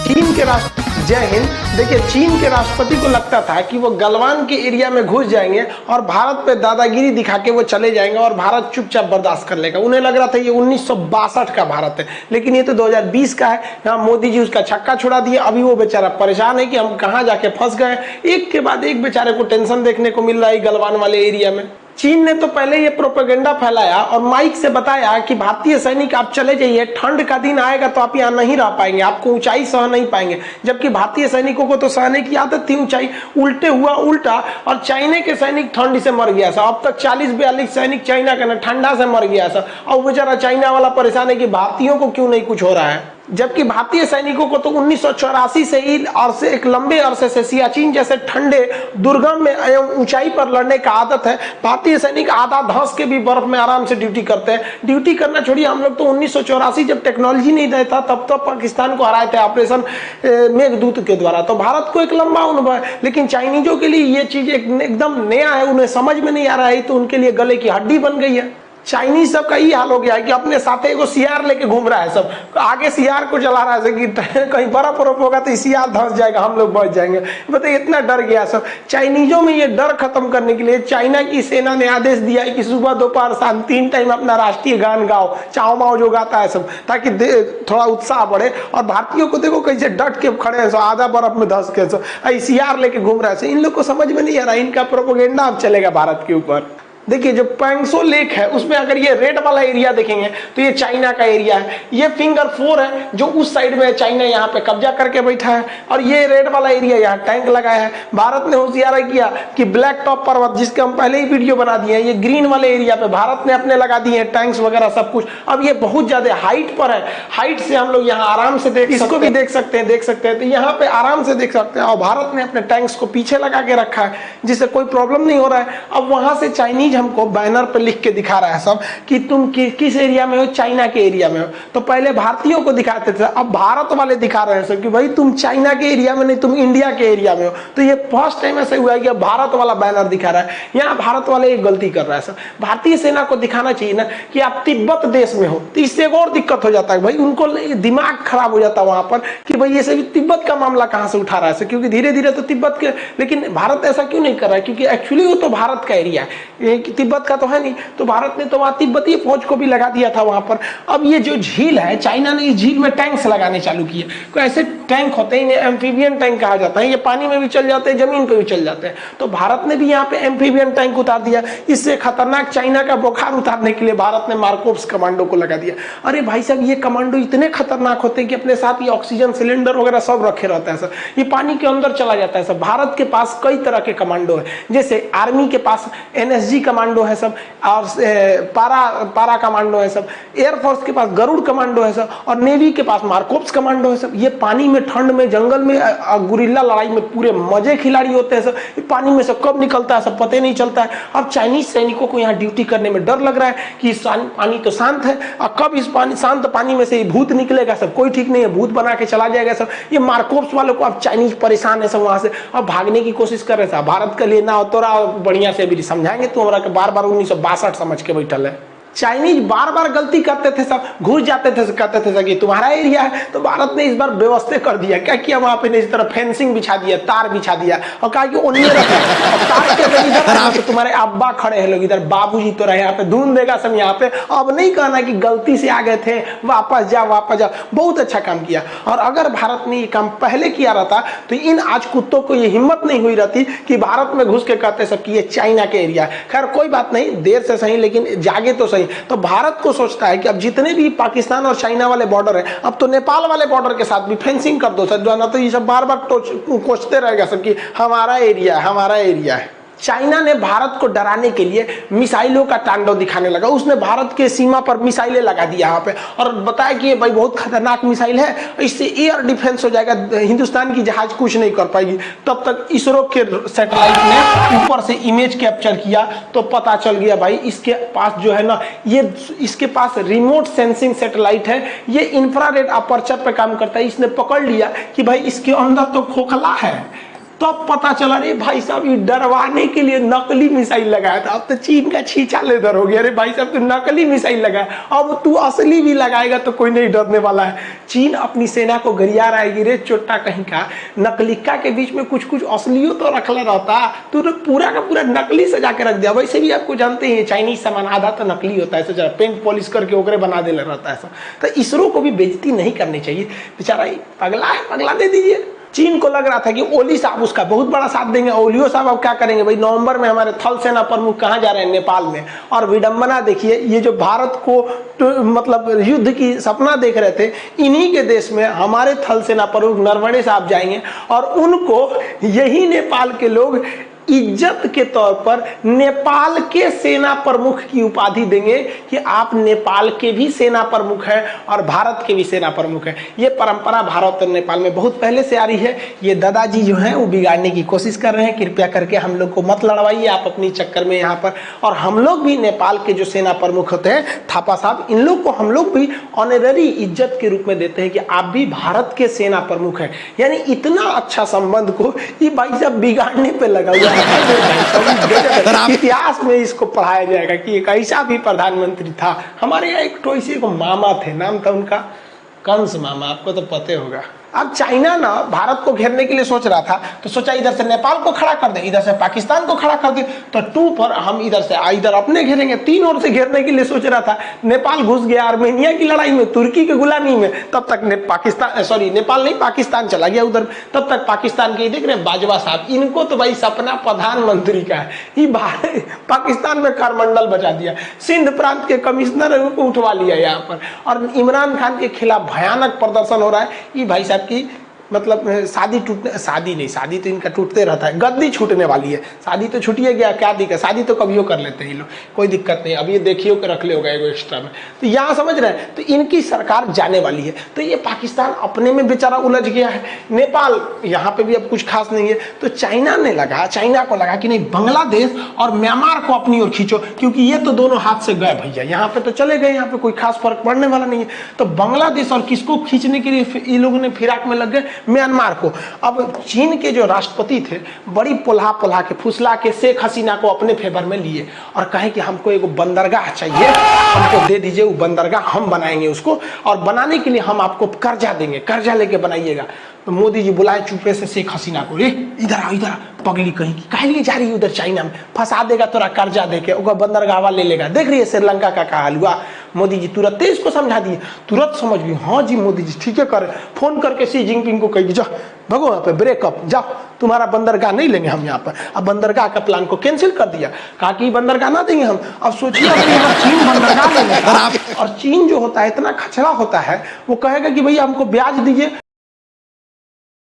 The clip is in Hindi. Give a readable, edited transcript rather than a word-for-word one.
चीन के राष्ट्र जय हिंद। देखिए, चीन के राष्ट्रपति को लगता था कि वो गलवान के एरिया में घुस जाएंगे और भारत पे दादागिरी दिखा के वो चले जाएंगे और भारत चुपचाप बर्दाश्त कर लेगा। उन्हें लग रहा था ये 1962 का भारत है, लेकिन ये तो 2020 का है। यहाँ मोदी जी उसका छक्का छुड़ा दिया। अभी वो बेचारा परेशान है कि हम कहाँ जाके फंस गए। एक के बाद एक बेचारे को टेंशन देखने को मिल रहा है गलवान वाले एरिया में। चीन ने तो पहले ये प्रोपेगेंडा फैलाया और माइक से बताया कि भारतीय सैनिक आप चले जाइए, ठंड का दिन आएगा तो आप यहाँ नहीं रह पाएंगे, आपको ऊंचाई सह नहीं पाएंगे। जबकि भारतीय सैनिकों को तो सहने की आदत थी ऊंचाई। उल्टे हुआ उल्टा, और चाइना के सैनिक ठंड से मर गया था। अब तक 40-42 सैनिक चाइना का ठंडा से मर गया था, और बेचारा चाइना वाला परेशान है कि भारतीयों को क्यों नहीं कुछ हो रहा है। जबकि भारतीय सैनिकों को तो 1984 से ही अरसे एक लंबे अरसे से सियाचिन जैसे ठंडे दुर्गम में एवं ऊंचाई पर लड़ने का आदत है। भारतीय सैनिक आधा धंस के भी बर्फ में आराम से ड्यूटी करते हैं। ड्यूटी करना छोड़िए, हम लोग तो 1984 जब टेक्नोलॉजी नहीं था तब तो पाकिस्तान को हराए थे ऑपरेशन मेघदूत के द्वारा। तो भारत को एक लंबा अनुभव है, लेकिन चाइनीजों के लिए ये चीज एकदम नया है, उन्हें समझ में नहीं आ रहा है, तो उनके लिए गले की हड्डी बन गई है। चाइनीज सब का ये हाल हो गया है कि अपने साथ एगो सियार लेके घूम रहा है, सब आगे सियार को चला रहा है कि कहीं बर्फ बर्फ होगा तो सियार धंस जाएगा, हम लोग बच जाएंगे। बताइए, इतना डर गया सब। चाइनीजों में ये डर खत्म करने के लिए चाइना की सेना ने आदेश दिया है कि सुबह दोपहर शाम 3 टाइम अपना राष्ट्रीय गान गाओ, चाओ माओ जो गाता है सब, ताकि थोड़ा उत्साह बढ़े। और भारतीयों को देखो कैसे डट के खड़े हैं, आधा बर्फ में धंस के सियार लेके घूम रहा है। इन लोग को समझ में नहीं आ रहा, इनका प्रोपेगेंडा अब चलेगा भारत के ऊपर। देखिए, जो पैंगसो लेक है उसमें अगर ये रेड वाला एरिया देखेंगे तो ये चाइना का एरिया है। ये फिंगर 4 है जो उस साइड में चाइना यहाँ पे कब्जा करके बैठा है, और ये रेड वाला एरिया यहाँ टैंक लगाया है। भारत ने होशियारी किया कि ब्लैक टॉप पर्वत, जिसके हम पहले ही वीडियो बना दिए हैं, ये ग्रीन वाले एरिया पे भारत ने अपने लगा दिए हैं टैंक्स वगैरह सब कुछ। अब ये बहुत ज्यादा हाइट पर है, हाइट से हम लोग यहाँ आराम से इसको भी देख सकते हैं। तो यहाँ पे आराम से देख सकते हैं। और भारत ने अपने टैंक्स को पीछे लगा के रखा है, जिससे कोई प्रॉब्लम नहीं हो रहा है। अब वहां से चाइनीज हमको बैनर पे लिख के दिखा रहा है सब कि तुम किस एरिया में हो, चाइना के एरिया में हो। तो पहले भारतीयों को दिखाते थे, अब भारत वाले दिखा रहे हैं सब कि भाई तुम चाइना के एरिया में नहीं, तुम इंडिया के एरिया में हो। तो ये फर्स्ट टाइम ऐसा हुआ है कि भारत वाला बैनर दिखा रहा है। यहाँ भारत वाले एक गलती कर रहा है सब। भारतीय सेना को दिखाना चाहिए ना कि आप तिब्बत देश में हो, तो इससे एक और दिक्कत हो जाता है भाई, उनको दिमाग खराब हो जाता है वहां पर कि भाई ये सभी तिब्बत का मामला कहां से उठा रहा है, क्योंकि धीरे धीरे तो तिब्बत के, लेकिन भारत ऐसा क्यों नहीं कर रहा है, क्योंकि एक्चुअली वो तो भारत का एरिया है, तिब्बत का तो है नहीं। तो भारत ने तो वहां तिब्बती फौज को भी लगा दिया था वहां पर। अब ये जो झील है, चाइना ने इस झील में टैंक्स लगाने चालू किए। तो ऐसे टैंक होते हैं, एम्फीबियन टैंक कहा जाता है, ये पानी में भी चल जाते हैं, जमीन पे भी चल जाते हैं। तो भारत ने भी यहाँ पे एम्फीबियन टैंक उतार दिया। इससे खतरनाक चाइना का बुखार उतारने के लिए भारत ने मार्कोव्स कमांडो को लगा दिया। अरे भाई साहब, ये कमांडो इतने खतरनाक होते हैं कि अपने साथ ये ऑक्सीजन सिलेंडर वगैरह सब रखे रहता है सर। ये पानी के अंदर चला जाता है सब। भारत के पास कई तरह के कमांडो है, जैसे आर्मी के पास NSG कमांडो है सब, और पारा कमांडो है सब। एयरफोर्स के पास गरुड़ कमांडो है सब, और नेवी के पास मार्कोव्स कमांडो है सब। ये पानी में, ठंड में, जंगल में, गुरिल्ला लड़ाई में पूरे मजे खिलाड़ी होते हैं सब। पानी में से कब निकलता है सब पता नहीं चलता है। अब चाइनीज सैनिकों को यहाँ ड्यूटी करने में डर लग रहा है कि पानी तो शांत है, और कब इस शांत पानी में से भूत निकलेगा सब, कोई ठीक नहीं है, भूत बना के चला जाएगा सब। ये मार्कोव्स वालों को अब चाइनीज परेशान है सब, वहां से अब भागने की कोशिश कर रहे थे। भारत के लिए ना तोरा बढ़िया से भी समझाएंगे, तो हमारा बार बार 1962 समझ के बैठल है। चाइनीज बार बार गलती करते थे सब, घुस जाते थे, कहते थे कि तुम्हारा एरिया है। तो भारत ने इस बार व्यवस्था कर दिया। क्या किया वहां पे, इस तरह फेंसिंग बिछा दिया, तार बिछा दिया, और कहा कि ओनिए रखा तार के इधर तो तुम्हारे अब्बा खड़े हैं लोग, इधर बाबूजी तो रहे यहाँ पे, धून देगा सब यहाँ पे। अब नहीं कहना कि गलती से आ गए थे, वापस जाओ वापस जाओ। बहुत अच्छा काम किया। और अगर भारत ने ये काम पहले किया रहता तो इन आज कुत्तों को ये हिम्मत नहीं हुई रहती कि भारत में घुस के कहते सब कि ये चाइना के एरिया है। खैर कोई बात नहीं, देर से सही लेकिन जागे तो सही। तो भारत को सोचता है कि अब जितने भी पाकिस्तान और चाइना वाले बॉर्डर है, अब तो नेपाल वाले बॉर्डर के साथ भी फेंसिंग कर दो सर, जो है ना, तो ये सब बार बार कोसते रहेगा सब कि हमारा एरिया है, हमारा एरिया है। चाइना ने भारत को डराने के लिए मिसाइलों का तांडव दिखाने लगा। उसने भारत के सीमा पर मिसाइलें लगा दी यहाँ पे, और बताया कि ये भाई बहुत खतरनाक मिसाइल है, इससे एयर डिफेंस हो जाएगा, हिंदुस्तान की जहाज कुछ नहीं कर पाएगी। तब तक इसरो के सैटेलाइट ने ऊपर से इमेज कैप्चर किया तो पता चल गया भाई इसके पास जो है ना, ये इसके पास रिमोट सेंसिंग सैटेलाइट है, ये इंफ्रारेड अपर्चर पे काम करता है। इसने पकड़ लिया कि भाई इसके अंदर तो खोखला है, तब पता चला रे भाई साहब ये डरवाने के लिए नकली मिसाइल लगाया था। अब तो चीन का छीछा लेदर हो गया, अरे भाई साहब तू नकली मिसाइल लगाया, अब तू असली भी लगाएगा तो कोई नहीं डरने वाला है। चीन अपनी सेना को गरिया रहा है, रे चोटा कहीं का, नकलिका के बीच में कुछ कुछ असलियों तो रखला रहता, तू तो पूरा का पूरा नकली सजा के रख दिया। वैसे भी आपको जानते हैं चाइनीज सामान आधा तो नकली होता है, जरा पेंट पॉलिश करके ओकरे बना देना रहता है। तो इसरो को भी बेइज्जती नहीं करनी चाहिए, बेचारा पगला है, पगला दे दीजिए। चीन को लग रहा था कि ओली साहब उसका बहुत बड़ा साथ देंगे, ओलियो साहब अब क्या करेंगे भाई, नवंबर में हमारे थल सेना प्रमुख कहाँ जा रहे हैं, नेपाल में। और विडंबना देखिए, ये जो भारत को मतलब युद्ध की सपना देख रहे थे, इन्हीं के देश में हमारे थल सेना प्रमुख नरवणे साहब जाएंगे और उनको यही नेपाल के लोग इज्जत के तौर पर नेपाल के सेना प्रमुख की उपाधि देंगे कि आप नेपाल के भी सेना प्रमुख हैं और भारत के भी सेना प्रमुख हैं। ये परंपरा भारत और नेपाल में बहुत पहले से आ रही है। ये दादाजी जो हैं वो बिगाड़ने की कोशिश कर रहे हैं, कृपया करके हम लोग को मत लड़वाइए आप अपनी चक्कर में यहाँ पर। और हम लोग भी नेपाल के जो सेना प्रमुख होते हैं थापा साहब, इन लोग को हम लोग भी ऑनररी इज्जत के रूप में देते हैं कि आप भी भारत के सेना प्रमुख हैं। यानी इतना अच्छा संबंध को ये भाई साहब बिगाड़ने पर लगा हुआ। इतिहास में इसको पढ़ाया जाएगा कि एक ऐसा भी प्रधानमंत्री था। हमारे यहाँ एक तो ऐसे को मामा थे, नाम था उनका कंस मामा, आपको तो पता होगा। अब चाइना ना भारत को घेरने के लिए सोच रहा था, तो सोचा इधर से नेपाल को खड़ा कर दे, इधर से पाकिस्तान को खड़ा कर दे, तो 2 पर हम इधर से इधर अपने घेरेंगे। 3 ओर से घेरने के लिए सोच रहा था। नेपाल घुस गया आर्मेनिया की लड़ाई में, तुर्की की गुलामी में, तब तक नेपाल नहीं पाकिस्तान चला गया उधर। तब तक पाकिस्तान के देख रहे बाजवा साहब, इनको तो भाई सपना प्रधानमंत्री का है, ये पाकिस्तान में करमंडल बचा दिया, सिंध प्रांत के कमिश्नर को उठवा लिया यहाँ पर। और इमरान खान के खिलाफ भयानक प्रदर्शन हो रहा है। ये भाई साहब की मतलब शादी तो इनका टूटते रहता है, गद्दी छूटने वाली है। शादी तो छूटिए गया, क्या दिक्कत, शादी तो कभी कर लेते हैं ये लोग, कोई दिक्कत नहीं। अब ये देखियो के रख ले होगा एगो एक्स्ट्रा में, तो यहाँ समझ रहे हैं, तो इनकी सरकार जाने वाली है। तो ये पाकिस्तान अपने में बेचारा उलझ गया है, नेपाल यहाँ पे भी अब कुछ खास नहीं है। तो चाइना को लगा कि नहीं, बांग्लादेश और म्यांमार को अपनी ओर खींचो, क्योंकि ये तो दोनों हाथ से गए भैया, यहाँ पे तो चले गए, यहाँ पे कोई खास फर्क पड़ने वाला नहीं है। तो बांग्लादेश और किसको खींचने के लिए ये लोगों ने फिराक में लग गए, म्यांमार को। अब चीन के जो राष्ट्रपति थे बड़ी पोल्हा के फुसला के शेख हसीना को अपने फेवर में लिए और कहे कि हमको एगो बंदरगाह चाहिए, हमको दे दीजिए वो बंदरगाह, हम बनाएंगे उसको, और बनाने के लिए हम आपको कर्जा देंगे, कर्जा लेके बनाइएगा। तो मोदी जी बुलाए चुपे से शेख हसीना को, इधर आ पगली कहीं की, कहे लिए जा रही है उधर चाइना में, फंसा देगा तोरा कर्जा देके, ओकर बंदरगाह ले लेगा। देख रही है श्रीलंका का हाल हुआ। मोदी जी तुरंत इसको समझा दिए, तुरंत समझ गई, हाँ जी मोदी जी ठीक है करे। फोन करके शी जिनपिंग को कही, जाओ भगो यहाँ पे, ब्रेकअप, जाओ, तुम्हारा बंदरगाह नहीं लेंगे हम यहाँ पर। अब बंदरगाह का प्लान को कैंसिल कर दिया, कहा कि बंदरगाह ना देंगे हम। अब सोचिए चीन बंदरगाह लेंगे, और चीन जो होता है इतना खचरा होता है, वो कहेगा कि भैया हमको ब्याज दीजिए।